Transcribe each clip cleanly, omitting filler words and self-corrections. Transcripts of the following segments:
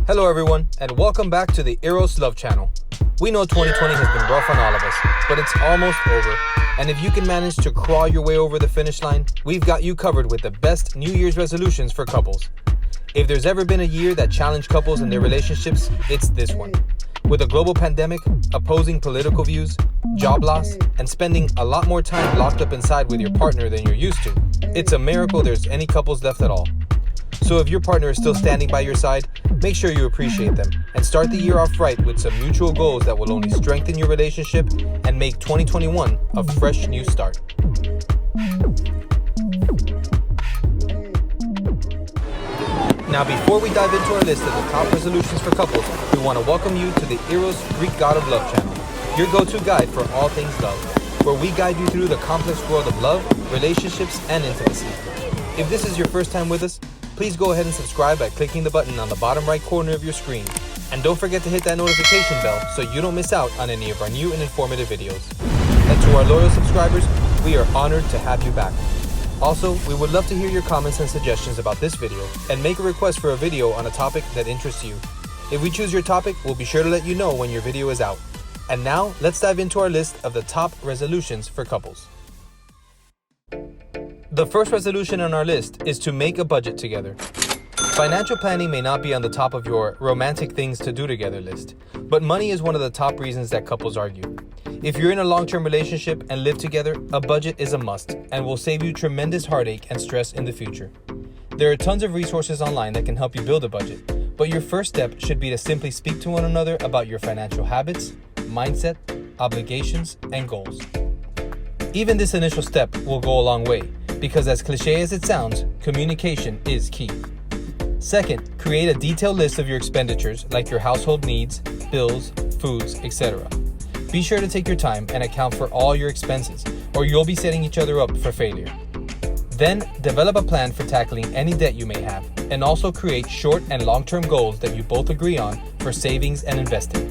Hello everyone, and welcome back to the Eros Love Channel. We know 2020 has been rough on all of us, but it's almost over. And if you can manage to crawl your way over the finish line, we've got you covered with the best New Year's resolutions for couples. If there's ever been a year that challenged couples in their relationships, it's this one. With a global pandemic, opposing political views, job loss, and spending a lot more time locked up inside with your partner than you're used to, it's a miracle there's any couples left at all. So if your partner is still standing by your side, make sure you appreciate them and start the year off right with some mutual goals that will only strengthen your relationship and make 2021 a fresh new start. Now, before we dive into our list of the top resolutions for couples, we want to welcome you to the Eros Greek God of Love channel, your go-to guide for all things love, where we guide you through the complex world of love, relationships, and intimacy. If this is your first time with us, please go ahead and subscribe by clicking the button on the bottom right corner of your screen. And don't forget to hit that notification bell so you don't miss out on any of our new and informative videos. And to our loyal subscribers, we are honored to have you back. Also, we would love to hear your comments and suggestions about this video and make a request for a video on a topic that interests you. If we choose your topic, we'll be sure to let you know when your video is out. And now, let's dive into our list of the top resolutions for couples. The first resolution on our list is to make a budget together. Financial planning may not be on the top of your romantic things to do together list, but money is one of the top reasons that couples argue. If you're in a long-term relationship and live together, a budget is a must and will save you tremendous heartache and stress in the future. There are tons of resources online that can help you build a budget, but your first step should be to simply speak to one another about your financial habits, mindset, obligations, and goals. Even this initial step will go a long way, because as cliche as it sounds, communication is key. Second, create a detailed list of your expenditures like your household needs, bills, foods, etc. Be sure to take your time and account for all your expenses, or you'll be setting each other up for failure. Then, develop a plan for tackling any debt you may have, and also create short and long-term goals that you both agree on for savings and investing.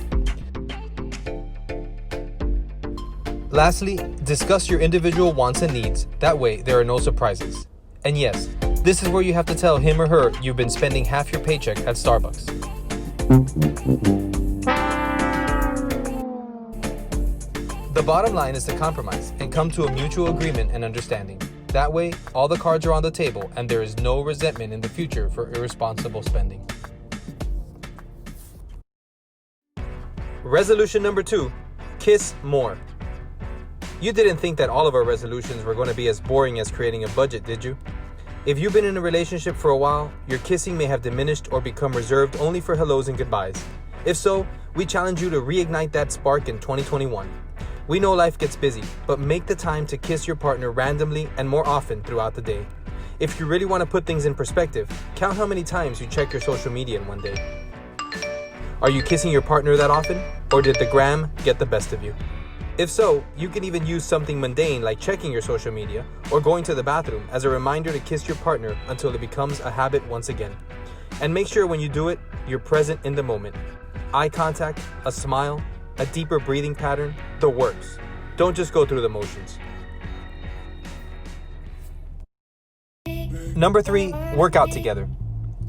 Lastly, discuss your individual wants and needs. That way, there are no surprises. And yes, this is where you have to tell him or her you've been spending half your paycheck at Starbucks. The bottom line is to compromise and come to a mutual agreement and understanding. That way, all the cards are on the table and there is no resentment in the future for irresponsible spending. Resolution number 2, kiss more. You didn't think that all of our resolutions were going to be as boring as creating a budget, did you? If you've been in a relationship for a while, your kissing may have diminished or become reserved only for hellos and goodbyes. If so, we challenge you to reignite that spark in 2021. We know life gets busy, but make the time to kiss your partner randomly and more often throughout the day. If you really want to put things in perspective, count how many times you check your social media in one day. Are you kissing your partner that often, or did the gram get the best of you? If so, you can even use something mundane like checking your social media or going to the bathroom as a reminder to kiss your partner until it becomes a habit once again. And make sure when you do it, you're present in the moment. Eye contact, a smile, a deeper breathing pattern, the works. Don't just go through the motions. Number 3, work out together.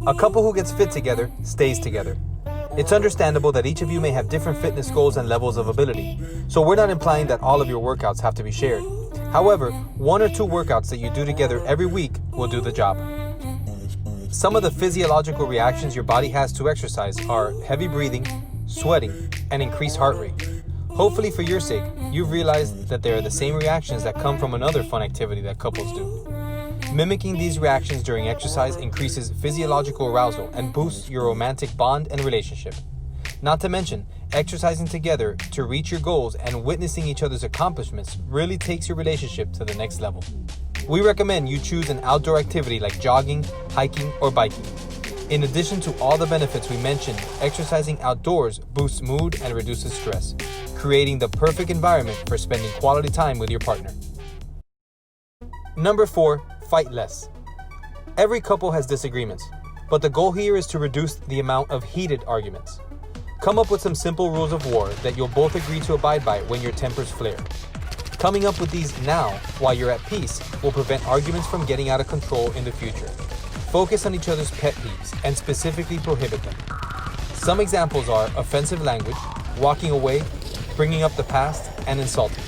A couple who gets fit together stays together. It's understandable that each of you may have different fitness goals and levels of ability, so we're not implying that all of your workouts have to be shared. However, 1 or 2 workouts that you do together every week will do the job. Some of the physiological reactions your body has to exercise are heavy breathing, sweating, and increased heart rate. Hopefully for your sake, you've realized that there are the same reactions that come from another fun activity that couples do. Mimicking these reactions during exercise increases physiological arousal and boosts your romantic bond and relationship. Not to mention, exercising together to reach your goals and witnessing each other's accomplishments really takes your relationship to the next level. We recommend you choose an outdoor activity like jogging, hiking, or biking. In addition to all the benefits we mentioned, exercising outdoors boosts mood and reduces stress, creating the perfect environment for spending quality time with your partner. Number 4, fight less. Every couple has disagreements, but the goal here is to reduce the amount of heated arguments. Come up with some simple rules of war that you'll both agree to abide by when your tempers flare. Coming up with these now, while you're at peace, will prevent arguments from getting out of control in the future. Focus on each other's pet peeves and specifically prohibit them. Some examples are offensive language, walking away, bringing up the past, and insulting.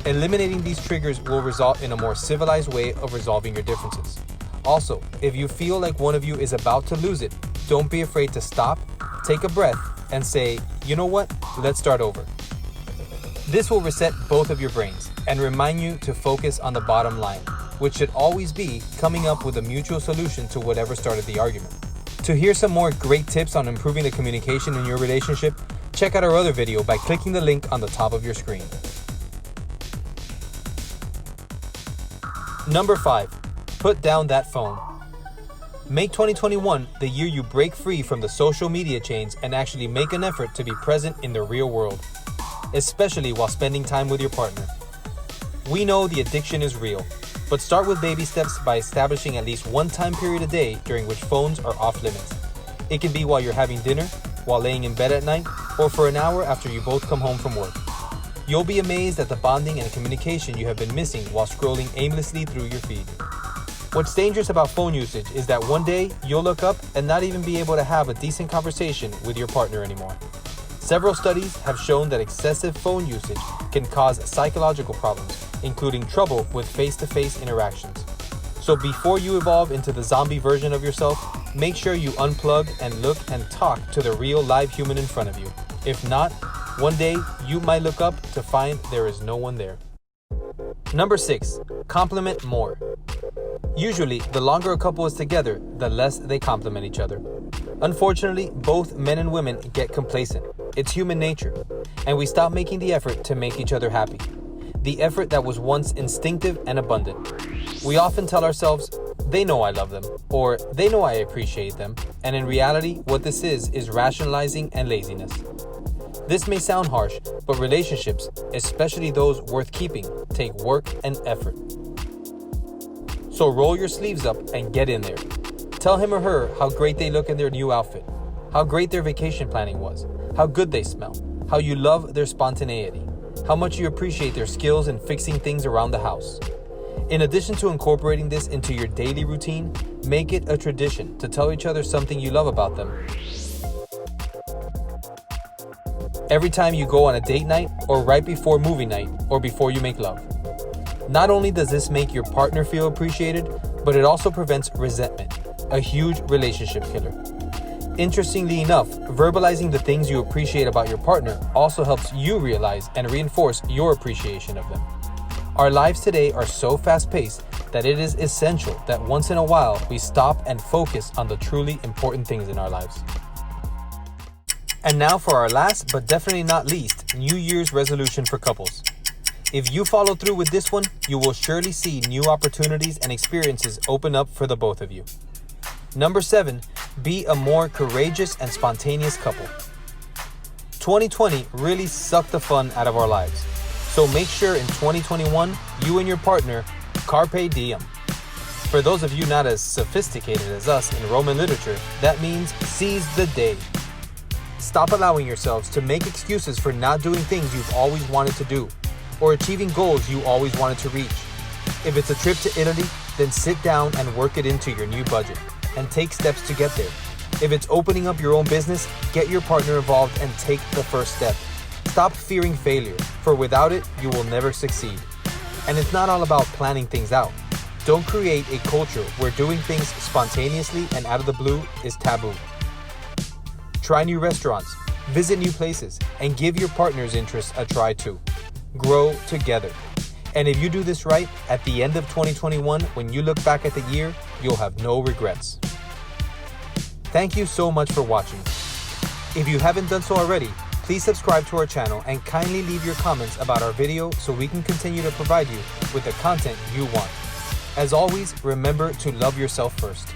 Eliminating these triggers will result in a more civilized way of resolving your differences. Also, if you feel like one of you is about to lose it, don't be afraid to stop, take a breath, and say, you know what, let's start over. This will reset both of your brains and remind you to focus on the bottom line, which should always be coming up with a mutual solution to whatever started the argument. To hear some more great tips on improving the communication in your relationship, check out our other video by clicking the link on the top of your screen. Number 5, put down that phone. Make 2021 the year you break free from the social media chains and actually make an effort to be present in the real world, especially while spending time with your partner. We know the addiction is real, but start with baby steps by establishing at least one time period a day during which phones are off limits. It can be while you're having dinner, while laying in bed at night, or for an hour after you both come home from work. You'll be amazed at the bonding and communication you have been missing while scrolling aimlessly through your feed. What's dangerous about phone usage is that one day you'll look up and not even be able to have a decent conversation with your partner anymore. Several studies have shown that excessive phone usage can cause psychological problems, including trouble with face-to-face interactions. So before you evolve into the zombie version of yourself, make sure you unplug and look and talk to the real live human in front of you. If not, one day you might look up to find there is no one there. Number 6, compliment more. Usually, the longer a couple is together, the less they compliment each other. Unfortunately, both men and women get complacent. It's human nature, and we stop making the effort to make each other happy. The effort that was once instinctive and abundant. We often tell ourselves, they know I love them, or they know I appreciate them, and in reality, what this is rationalizing and laziness. This may sound harsh, but relationships, especially those worth keeping, take work and effort. So roll your sleeves up and get in there. Tell him or her how great they look in their new outfit, how great their vacation planning was, how good they smell, how you love their spontaneity, how much you appreciate their skills in fixing things around the house. In addition to incorporating this into your daily routine, make it a tradition to tell each other something you love about them. Every time you go on a date night, or right before movie night, or before you make love. Not only does this make your partner feel appreciated, but it also prevents resentment, a huge relationship killer. Interestingly enough, verbalizing the things you appreciate about your partner also helps you realize and reinforce your appreciation of them. Our lives today are so fast-paced that it is essential that once in a while we stop and focus on the truly important things in our lives. And now for our last but definitely not least, New Year's resolution for couples. If you follow through with this one, you will surely see new opportunities and experiences open up for the both of you. Number 7, be a more courageous and spontaneous couple. 2020 really sucked the fun out of our lives. So make sure in 2021, you and your partner, carpe diem. For those of you not as sophisticated as us in Roman literature, that means seize the day. Stop allowing yourselves to make excuses for not doing things you've always wanted to do, or achieving goals you always wanted to reach. If it's a trip to Italy, then sit down and work it into your new budget, and take steps to get there. If it's opening up your own business, get your partner involved and take the first step. Stop fearing failure, for without it, you will never succeed. And it's not all about planning things out. Don't create a culture where doing things spontaneously and out of the blue is taboo. Try new restaurants, visit new places, and give your partner's interests a try too. Grow together. And if you do this right, at the end of 2021, when you look back at the year, you'll have no regrets. Thank you so much for watching. If you haven't done so already, please subscribe to our channel and kindly leave your comments about our video so we can continue to provide you with the content you want. As always, remember to love yourself first.